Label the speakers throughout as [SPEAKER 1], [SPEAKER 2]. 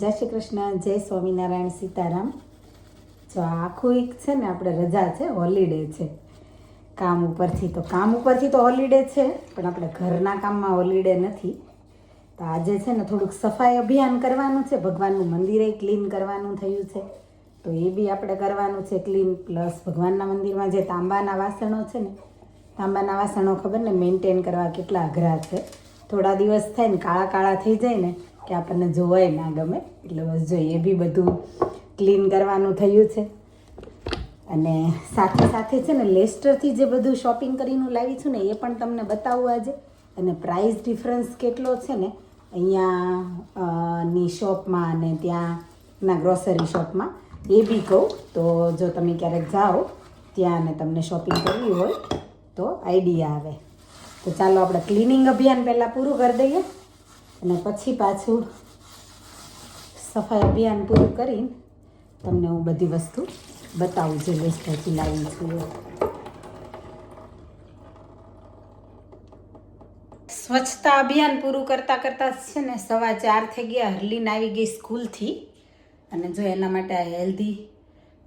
[SPEAKER 1] જય શ્રી કૃષ્ણ, જય સ્વામિનારાયણ, સીતારામ. જો આખું એક છે ને આપણે રજા છે, હોલિડે છે કામ ઉપરથી. તો હોલિડે છે, પણ આપણે ઘરના કામમાં હોલિડે નથી. તો આજે છે ને થોડુંક સફાઈ અભિયાન કરવાનું છે, ભગવાનનું મંદિરે ક્લીન કરવાનું થયું છે, તો એ બી આપણે કરવાનું છે ક્લીન. પ્લસ ભગવાનના મંદિરમાં જે તાંબાના વાસણો છે ને, તાંબાના વાસણો ખબર ને મેન્ટેન કરવા કેટલા અઘરા છે. થોડા દિવસ થાય ને કાળા કાળા થઈ જાય ને કે આપણને જોવાય ના ગમે. એટલે બસ જો એ બી બધું ક્લીન કરવાનું થયું છે. અને સાથે સાથે છે ને લેસ્ટરથી જે બધું શોપિંગ કરીને લાવી છું ને એ પણ તમને બતાવું આજે. અને પ્રાઇસ ડિફરન્સ કેટલો છે ને અહીંયા ની શોપમાં અને ત્યાંના ગ્રોસરી શોપમાં એ બી કહું. તો જો તમે ક્યારેક જાઓ ત્યાં ને તમને શોપિંગ કરવી હોય તો આઈડિયા આવે. તો ચાલો આપણે ક્લિનિંગ અભિયાન પહેલાં પૂરું કરી દઈએ અને પછી પાછું સફાઈ અભિયાન પૂરું કરીને તમને હું બધી વસ્તુ બતાવું જે લેસ્ટરથી લાવી છું. સ્વચ્છતા અભિયાન પૂરું કરતાં કરતાં છે ને 4:15 થઈ ગયા. હરલીન આવી ગઈ સ્કૂલથી અને જો એના માટે આ હેલ્ધી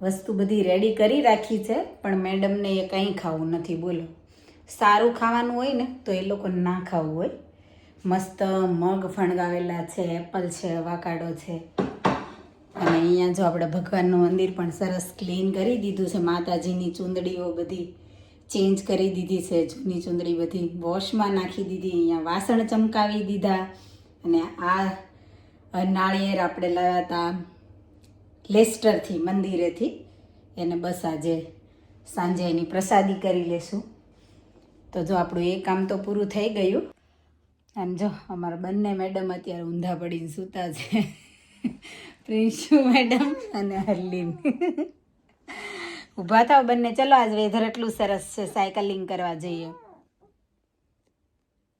[SPEAKER 1] વસ્તુ બધી રેડી કરી રાખી છે, પણ મેડમને એ કંઈ ખાવું નથી. બોલો, સારું ખાવાનું હોય ને તો એ લોકો ના ખાવું હોય. મસ્ત મગ ફણગાવેલા છે, એપલ છે, અવાકાડો છે. અને અહીંયા જો આપણે ભગવાનનું મંદિર પણ સરસ ક્લીન કરી દીધું છે. માતાજીની ચૂંદડીઓ બધી ચેન્જ કરી દીધી છે, જૂની ચૂંદડી બધી વોશમાં નાખી દીધી. અહીંયા વાસણ ચમકાવી દીધા. અને આ નાળિયેર આપણે લાવ્યા હતા લેસ્ટરથી, મંદિરેથી. એને બસ આજે સાંજે એની પ્રસાદી કરી લેશું. તો જો આપણું એ કામ તો પૂરું થઈ ગયું. અને જો અમારા બંને મેડમ અત્યારે ઊંધા પડીને સૂતા છે, પ્રિન્શુ મેડમ અને હરલીન. ઊભા થાવ બંને, ચલો આજ વેધર એટલું સરસ છે, સાયકલિંગ કરવા જઈએ.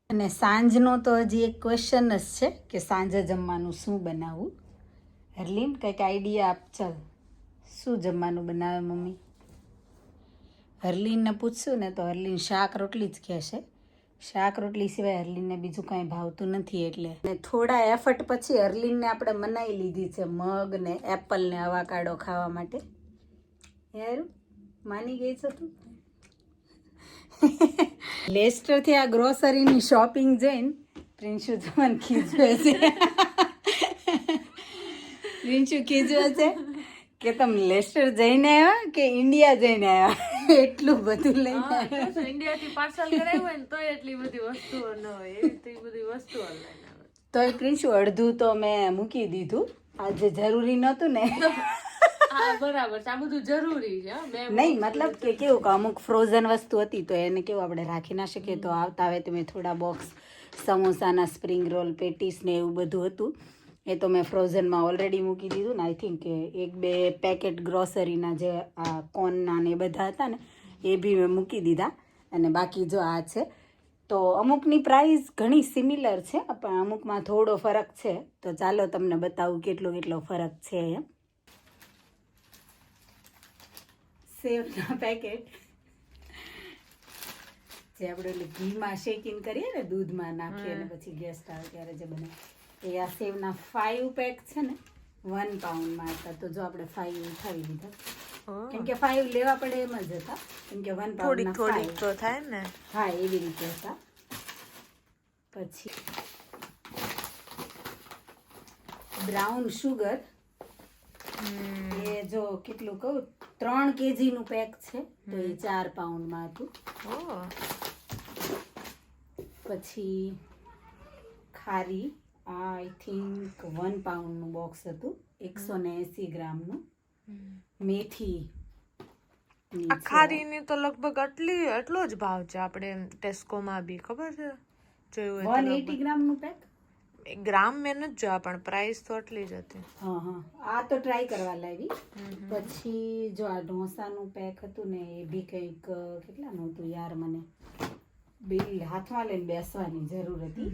[SPEAKER 1] અને સાંજનો તો હજી એક ક્વેશ્ચન જ છે કે સાંજે જમવાનું શું બનાવવું. હરલીન કંઈક આઈડિયા આપ. ચાલ, શું જમવાનું બનાવે મમ્મી? હરલીનને પૂછશું ને તો હરલીન શાક રોટલી જ કહેશે. શાક રોટલી સિવાય હરલીનને બીજું કાંઈ ભાવતું નથી. એટલે થોડા એફર્ટ પછી હરલીનને આપણે મનાઈ લીધી છે મગ ને એપલ ને અવાકાડો ખાવા માટે. યાર માની ગઈ છો તું? લેસ્ટરથી આ ગ્રોસરીની શોપિંગ જોઈને પ્રિન્શુ જવાન ખીજવે છે. પ્રિન્શુ ખીજવે છે કે તમે લેસ્ટર જઈને આવ્યા કે ઇન્ડિયા જઈને આવ્યા? એટલું બધું લઈને આવ્યા.
[SPEAKER 2] ઇન્ડિયાથી પાર્સલ કરાવ્યું હોય ને તો એટલી બધી વસ્તુઓ ન હોય, એવી બધી વસ્તુઓ લઈને આવે.
[SPEAKER 1] તોય પ્રિન્શુ અડધું તો મેં મૂકી દીધું. આજે જરૂરી નહોતું ને.
[SPEAKER 2] હા બરાબર છે, આ બધું જરૂરી છે.
[SPEAKER 1] નહીં, મતલબ કે કેવું કે અમુક ફ્રોઝન વસ્તુ હતી તો એને કેવું આપણે રાખી ના શકીએ. તો આવતા હવે તમે થોડા બોક્સ સમોસાના, સ્પ્રિંગ રોલ, પેટીસ ને એવું બધું હતું એ તો મેં ફ્રોઝનમાં ઓલરેડી મૂકી દીધું ને. આઈ થિંક કે 1-2 પેકેટ ગ્રોસરીના જે આ કોર્નના ને એ બધા હતા ને એ બી મેં મૂકી દીધા. અને બાકી જો આ છે. તો અમુકની પ્રાઇસ ઘણી સિમિલર છે, પણ અમુકમાં થોડો ફરક છે. તો ચાલો તમને બતાવું કેટલો ફરક છે એમ. સેવના પેકેટ જે આપણે ઘીમાં શેકિંગ કરીએ ને, દૂધમાં નાખીએ અને પછી ગેસ્ટ આવે ત્યારે જે બને એ આ સેવના 5 પેક છે ને 1 પાઉન્ડમાં હતા. તો જો આપણે 5 ઉઠાવી લીધા, કેમ કે 5 લેવા પડે એમ જ હતા, કેમ કે 1 પાઉન્ડના 5
[SPEAKER 2] તો થાય ને.
[SPEAKER 1] હા, એવી રીતે હતા. પછી બ્રાઉન શુગર, એ જો કેટલું કહું 3 kgનું પેક છે, તો એ 4 પાઉન્ડમાં હતું. પછી ખારી, આઈ થિંક 1 પાઉન્ડનું બોક્સ હતું, 180 ગ્રામનું. મેથી,
[SPEAKER 2] આ ખારીની તો લગભગ એટલો જ ભાવ છે. આપણે ટેસ્કોમાં બી ખબર છે જોયું
[SPEAKER 1] 180 ગ્રામનું પેક.
[SPEAKER 2] ગ્રામ મેં નથી જોયા, પણ પ્રાઇસ તો એટલી જ હતી.
[SPEAKER 1] હા, આ તો ટ્રાય કરવા લાવી. પછી જો આ ઢોસાનું પેક હતું ને એ બી કંઈક કેટલાનું હતું યાર, મને બિલ હાથમાં લઈને બેસવાની જરૂર હતી.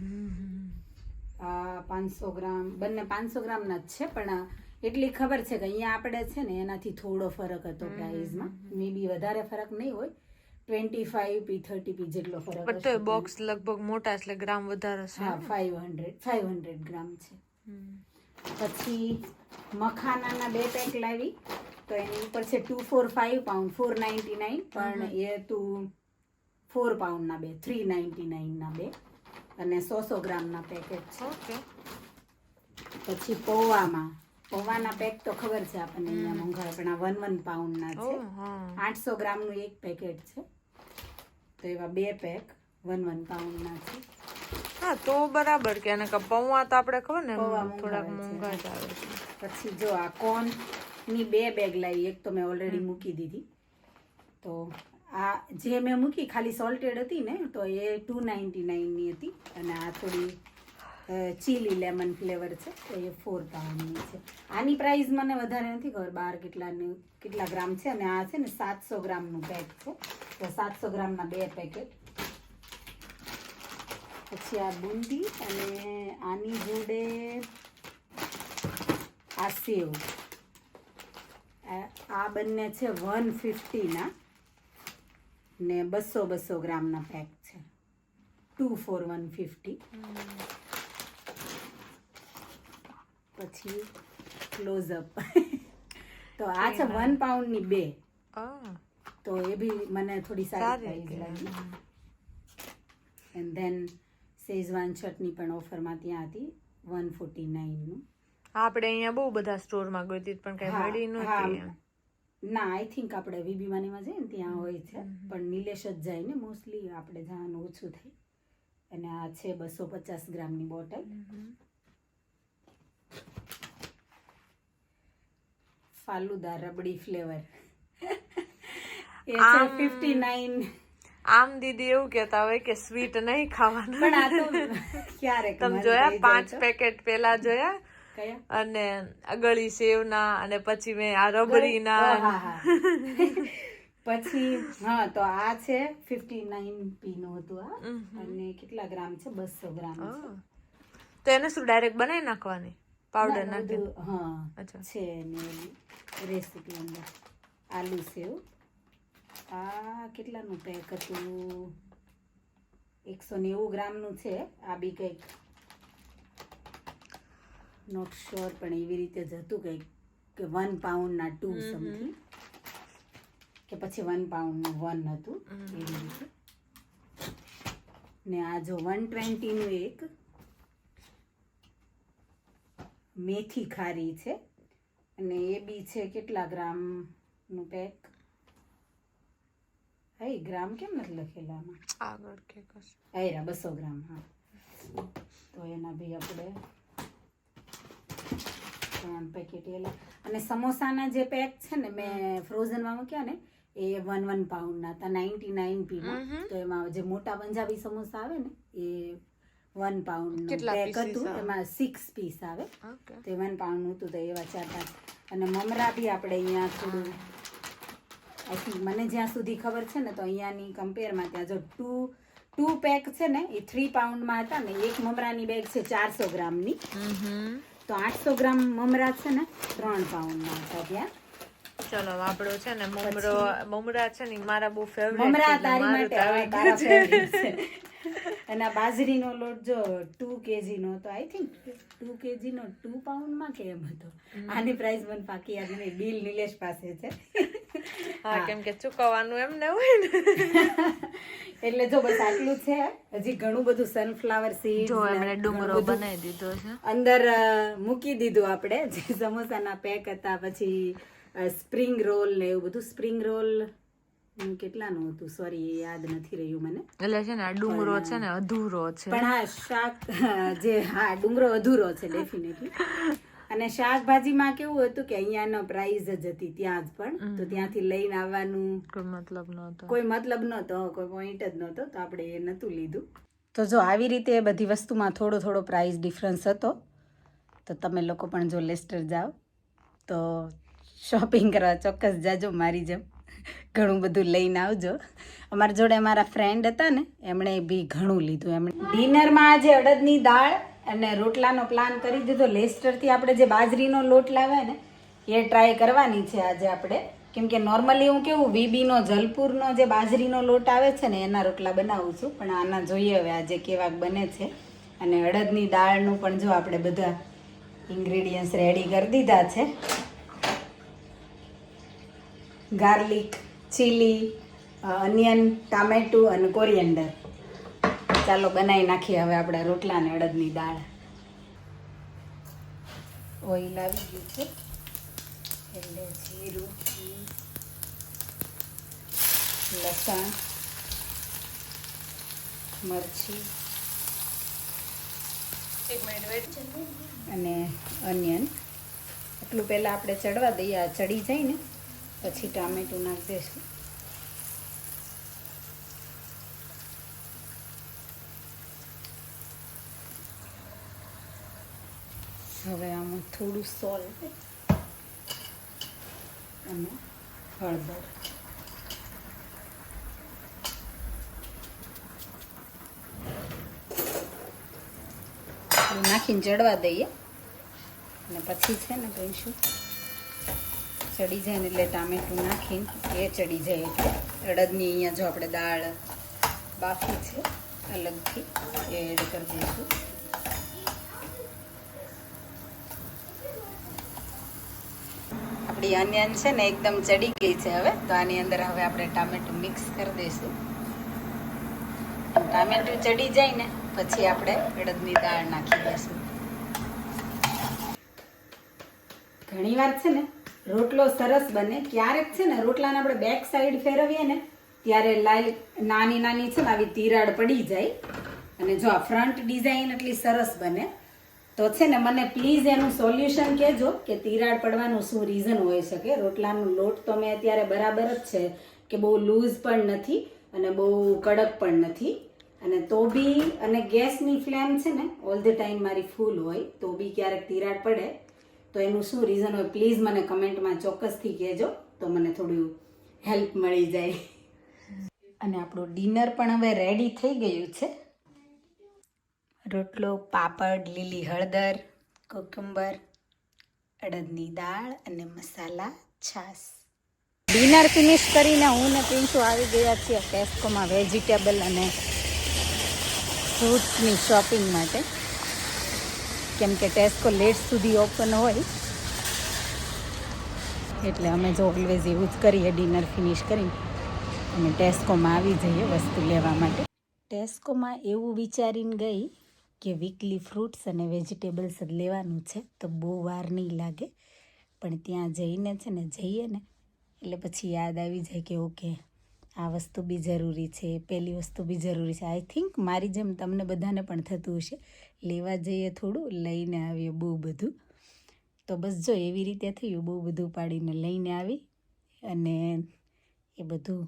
[SPEAKER 1] આ 500 ગ્રામ, બંને 500 ગ્રામના જ છે, પણ એટલી ખબર છે કે અહીંયા આપણે છે ને એનાથી થોડો ફરક હતો પ્રાઇસમાં. મે બી વધારે ફરક નહીં હોય, 25p 30p જેટલો ફરક હશે.
[SPEAKER 2] તો બોક્સ લગભગ મોટા એટલે ગ્રામ વધારે છે.
[SPEAKER 1] હા, 500 ગ્રામ છે. પછી મખાનાના 2 પેક લાવી, તો એની ઉપર છે 2 for 5 pound 499, પણ એ તું 4 poundના 2 399ના 2, અને 100 ગ્રામના પેકેટ છે.
[SPEAKER 2] ઓકે.
[SPEAKER 1] પછી પૌવાના પેક તો ખબર છે આપણને અહીંયા મોંઘા, પણ આ 1 પાઉન્ડના છે. 800 ગ્રામનું એક પેકેટ છે, તો એવા 2 પેક 1 પાઉન્ડના છે.
[SPEAKER 2] હા તો બરાબર કે અને પૌવા તો આપણે ખબર ને
[SPEAKER 1] પૌવા
[SPEAKER 2] થોડાક
[SPEAKER 1] મોંઘા
[SPEAKER 2] મોંઘા જ આવે છે.
[SPEAKER 1] પછી જો આ કોર્નની 2 બેગ લાવી, એક તો મેં ઓલરેડી મૂકી દીધી. તો આ જે મેં મૂકી ખાલી સોલ્ટેડ હતી ને, તો એ 299ની હતી, અને આ થોડી ચીલી લેમન ફ્લેવર છે, તો એ 4 પાઉન્ડની છે. આની પ્રાઇસ મને વધારે નથી ખબર 12 કેટલા ગ્રામ છે, અને આ છે ને 700 ગ્રામનું પેક છે, તો 700 ગ્રામના 2 પેકેટ. પછી આ બુંદી, અને આની જોડે આ સેવ, આ બંને છે 150ના, ને 200 ગ્રામના પેક છે, 2 for 150. પછી ક્લોઝઅપ તો આ છે 1 પાઉન્ડની 2, તો એ બી મને થોડી સારી પ્રાઇસ લાગી. એન્ડ ધેન શેઝવાન ચટણી પણ ઓફરમાં ત્યાં હતી 149નું.
[SPEAKER 2] આપણે અહીંયા બહુ બધા સ્ટોરમાં ગઈ હતી પણ કઈ મળી નહોતી.
[SPEAKER 1] ના, આઈ થિંક આપણે વીબી માનીમાં જઈએ ને ત્યાં હોય છે, પણ નિલેશ જ જાય ને મોસ્ટલી, આપણે જવાનું ઓછું થાય. અને આ છે 250 ગ્રામની બોટલ. ફાલુદા રબડી ફ્લેવર એ છે 59.
[SPEAKER 2] આમ દીદી એવું કહેતા હોય કે સ્વીટ નહીં ખાવાનું,
[SPEAKER 1] પણ આ તો ક્યારેક
[SPEAKER 2] તમે જોયા 5 પેકેટ પેલા જોયા,
[SPEAKER 1] કયા?
[SPEAKER 2] અને અગળી સેવના, અને પછી મેં આ રબડીના.
[SPEAKER 1] પછી હા, તો આ છે 59p નું હતું આ, અને કેટલા ગ્રામ છે? 200 ગ્રામ છે.
[SPEAKER 2] તો એને શું ડાયરેક્ટ બનાવી નાખવાની પાવડર નાખી?
[SPEAKER 1] હા છે ને રેસીપી અંદર. આલુ સેવ, આ કેટલાનું પેક હતું? 190 ગ્રામનું છે. આ બી કંઈક નોટ શ્યોર, પણ એવી રીતે જ હતું કંઈક કે 1 પાઉન્ડના 2 સમથિંગ, કે પછી 1 પાઉન્ડનું 1 હતું એવી રીતે. ને આ જો 120નું એક મેથી ખારી છે, અને એ બી છે કેટલા ગ્રામનું પેક? હઈ ગ્રામ કેમ નથી લખેલા આમાં?
[SPEAKER 2] આગળ કે કશું
[SPEAKER 1] આયરા 200 ગ્રામ. હા, તો એના બી આપણે 3 પેકેટ એલા. અને સમોસાના જે પેક છે ને મેં ફ્રોઝનમાં મૂક્યા ને, એ 1 પાઉન્ડના હતા 99p. તો એમાં જે મોટા પંજાબી સમોસા આવે ને, એ 1 પાઉન્ડનું પેક હતું, એમાં 6 પીસ આવે, તો 1 પાઉન્ડનું હતું, તો એવા 4-5. અને મમરા બી આપણે અહીંયા થોડું, આઈ થિંક મને જ્યાં સુધી ખબર છે ને, તો અહીંયાની કમ્પેરમાં ત્યાં જો 2 પેક છે ને એ 3 પાઉન્ડમાં હતા, ને એક મમરાની બેગ છે 400 ગ્રામની, તો 800 ગ્રામ મમરા છે ને 3 પાઉન્ડમાં હતા ત્યાં.
[SPEAKER 2] ચલો આપણો છે ને મમરા છે ને મારા બહુ ફેવરેટ
[SPEAKER 1] મમરા તારી માટે તારા ફેવરેટ છે. અને આ બાજરીનો લોટ જો 2 kg નો હતો, આઈ થિંક 2 kg નો 2 પાઉન્ડમાં કે એમ હતો. આની પ્રાઇસ મને પાકી યાદ નહીં, બિલ નિલેશ પાસે છે.
[SPEAKER 2] હા, કેમ કે ચૂકવવાનું એમને હોય ને.
[SPEAKER 1] એટલે જો બસ આટલું છે. હજી ઘણું બધું સનફ્લાવર સીડ
[SPEAKER 2] જો એમણે ડુંગરો બનાવી દીધો છે
[SPEAKER 1] અંદર મૂકી દીધું આપણે, જે સમોસાના પેક હતા. પછી સ્પ્રિંગ રોલ ને એવું બધું. સ્પ્રિંગ રોલ કેટલાનું હતું સોરી યાદ નથી રહ્યું મને.
[SPEAKER 2] એટલે છે ને આ ડુંગરો છે ને અધૂરો છે,
[SPEAKER 1] પણ હા શાક જે હા ડુંગરો અધૂરો છે ડેફિનેટલી. અને શાકભાજીમાં કેવું હતું કે અહીંયાનો પ્રાઇસ જ હતી ત્યાં જ, પણ તો ત્યાંથી લઈને આવવાનું કોઈ મતલબ નહોતો, કોઈ પોઈન્ટ જ નહોતો, તો આપણે એ નહોતું લીધું. તો જો આવી રીતે બધી વસ્તુમાં થોડો પ્રાઇસ ડિફરન્સ હતો. તો તમે લોકો પણ જો લેસ્ટર જાઓ તો શોપિંગ કરવા ચોક્કસ જાજો, મારી જેમ ઘણું બધું લઈને આવજો. અમારી જોડે અમારા ફ્રેન્ડ હતા ને, એમણે બી ઘણું લીધું. એમણે ડિનરમાં આજે અડદની દાળ અને રોટલાનો પ્લાન કરી દીધો. લેસ્ટરથી આપણે જે બાજરીનો લોટ લાવ્યા ને એ ટ્રાય કરવાની છે આજે આપણે, કેમ કે નોર્મલી હું કેવું વીબીનો જલપુરનો જે બાજરીનો લોટ આવે છે ને એના રોટલા બનાવું છું, પણ આના જોઈએ હવે આજે કેવાક બને છે. અને અડદની દાળનું પણ જો આપણે બધા ઇન્ગ્રેડિયન્ટ્સ રેડી કરી દીધા છે. ગાર્લિક, ચીલી, અનિયન, ટામેટું અને કોરિએન્ડર. ચાલો બનાવી નાખીએ હવે આપણા રોટલા અને અડદની દાળ. ઓઇલ આવી ગયું છે, એટલે જીરું, લસણ, મરચી અને અનિયન. એટલું પહેલાં આપણે ચડવા દઈએ. આ ચડી જાય ને પછી ટામેટું નાખી દઈશું. હવે આમાં થોડું સોલ્ટ અને હળદર. નાખીને ચડવા દઈએ અને પછી છે ને કહીશું ચડી જાય ને એટલે ટામેટું નાખીને એ ચડી જાય એટલે અડદની અહીંયા જો આપણે દાળ બાફી છે અલગથી એ એડ કરી દઈશું. આપણી અનિયન છે ને એકદમ ચડી ગઈ છે હવે, તો આની અંદર હવે આપણે ટામેટું મિક્સ કરી દઈશું. ટામેટું ચડી જાય ને પછી આપણે અડદની દાળ નાખી દઈશું. ઘણીવાર છે ને રોટલો સરસ બને, ક્યારેક છે ને રોટલાને આપણે બેક સાઈડ ફેરવીએ ને ત્યારે નાની નાની છે ને આવી તિરાડ પડી જાય. અને જો આ ફ્રન્ટ ડિઝાઇન એટલી સરસ બને તો છે ને મને પ્લીઝ એનું સોલ્યુશન કહેજો કે તિરાડ પડવાનું શું રીઝન હોઈ શકે. રોટલાનો લોટ તો મેં અત્યારે બરાબર જ છે કે બહુ લૂઝ પણ નથી અને બહુ કડક પણ નથી. અને તો બી અને ગેસની ફ્લેમ છે ને ઓલ ધ ટાઈમ મારી ફૂલ હોય તો બી ક્યારેક તિરાડ પડે તો એનું શું રીઝન હોય પ્લીઝ મને કમેન્ટમાં ચોક્કસથી કહેજો, તો મને થોડું હેલ્પ મળી જાય. અને આપણું ડિનર પણ હવે રેડી થઈ ગયું છે. રોટલો, પાપડ, લીલી હળદર, કોકુંબર, અડદની દાળ અને મસાલા છાશ. ડિનર ફિનિશ કરીને હું ને પ્રિન્સુ આવી ગયા છીએ ટેસ્કોમાં વેજીટેબલ અને ફ્રૂટ્સની શોપિંગ માટે, કેમ કે ટેસ્કો લેટ સુધી ઓપન હોય એટલે અમે જો ઓલવેઝ એવું જ કરીએ. ડિનર ફિનિશ કરીને અને ટેસ્કોમાં આવી જઈએ વસ્તુ લેવા માટે. ટેસ્કોમાં એવું વિચારીને ગઈ કે વીકલી ફ્રૂટ્સ અને વેજીટેબલ્સ જ લેવાનું છે તો બહુ વાર નહીં લાગે. પણ ત્યાં જઈને છે ને જઈએ ને એટલે પછી યાદ આવી જાય કે ઓકે આ વસ્તુ બી જરૂરી છે, પેલી વસ્તુ બી જરૂરી છે. આઈ થિંક મારી જેમ તમને બધાને પણ થતું હશે, લેવા જઈએ થોડું લઈને આવીએ બહુ બધું. તો બસ જો એવી રીતે થયું, બહુ બધું પાડીને લઈને આવી અને એ બધું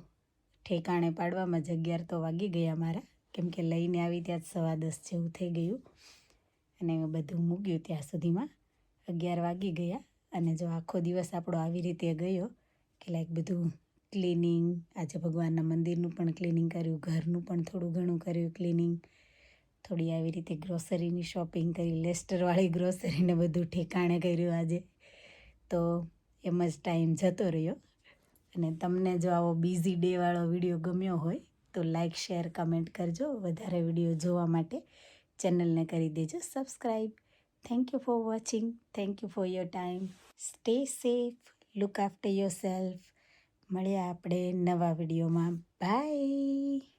[SPEAKER 1] ઠેકાણે પાડવામાં જ 11 તો વાગી ગયા મારા, કેમ કે લઈને આવી ત્યાં જ 10:15 જેવું થઈ ગયું અને બધું મૂક્યું ત્યાં સુધીમાં 11 વાગી ગયા. અને જો આખો દિવસ આપણો આવી રીતે ગયો કે લાઈક બધું ક્લિનિંગ, આજે ભગવાનના મંદિરનું પણ ક્લિનિંગ કર્યું, ઘરનું પણ થોડું ઘણું કર્યું ક્લિનિંગ, થોડી આવી રીતે ગ્રોસરીની શોપિંગ કરી, લેસ્ટરવાળી ગ્રોસરીને બધું ઠેકાણે કર્યું આજે. તો એમ જ ટાઈમ જતો રહ્યો. અને તમને જો આવો બિઝી ડેવાળો વિડીયો ગમ્યો હોય તો લાઈક, શેર, કમેન્ટ કરજો. વધારે વિડીયો જોવા માટે ચેનલને કરી દેજો subscribe. Thank you for watching. Thank you for your time. Stay safe, look after your self. મળ્યા આપણે નવા વિડીયોમાં. બાય.